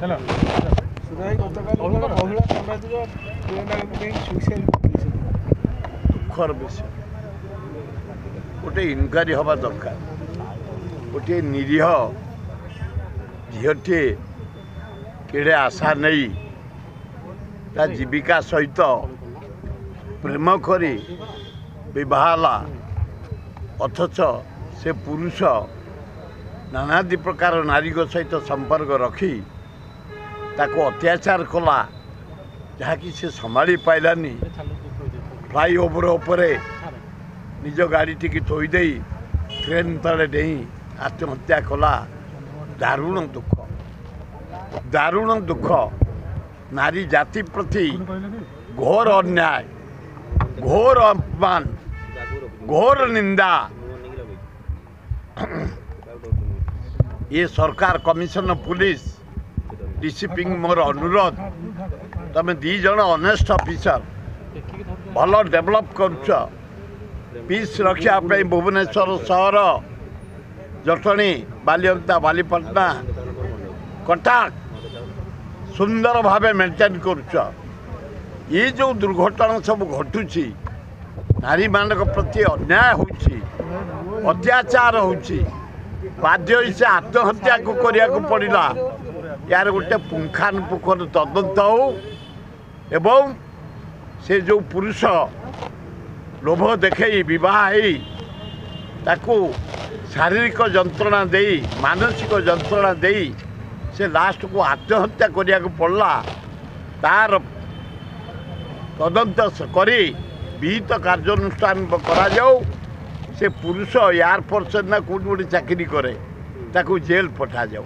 दुखर विषय गोटे इनक्वारी हवा दरकार गोटे निरीह झीटे केड़े आशा नहीं ता जीविका सहित प्रेम करी विवाहला अथच से पुरुष नानादि प्रकार नारी सहित संपर्क रखी ताको अत्याचार कला जहाँकि से संभाली पाइलानी फ्लाईओवर उपरे निज गाड़ी टी थोईदे ट्रेन तले नहीं आत्महत्या कला। दारुण दुख नारी जाति प्रति घोर अन्याय घोर अपमान घोर निंदा। ये सरकार कमिशन पुलिस डीसीपी मोर अनुरोध तमें दी जन ऑनेस्ट ऑफिसर भल डेवलप करुच पीस रक्षा भुवनेश्वर सहर जटणी बालिअंता बालीपटना कटक सुंदर भावे मेंटेन करुच। ये जो दुर्घटना सब घटुची नारी मान प्रति अन्याय होची अत्याचार होची बाध्य से आत्महत्या को करिया को पड़िला। यार गोटे पुंखानुपुंख तदंत हो एवं से जो पुरुष लोभ देखे विवाह ताकू शारीरिक जंत्रणा दे मानसिक जंत्रणा दे से लास्ट को आत्महत्या करिया को पड़ला। तार तदंत करी विहित कार्यानुष्ठान करा जाऊ। से पुरुष एयरफोर्स ना कौट गोटे चाकरी करे ताकू जेल पठा जाऊ।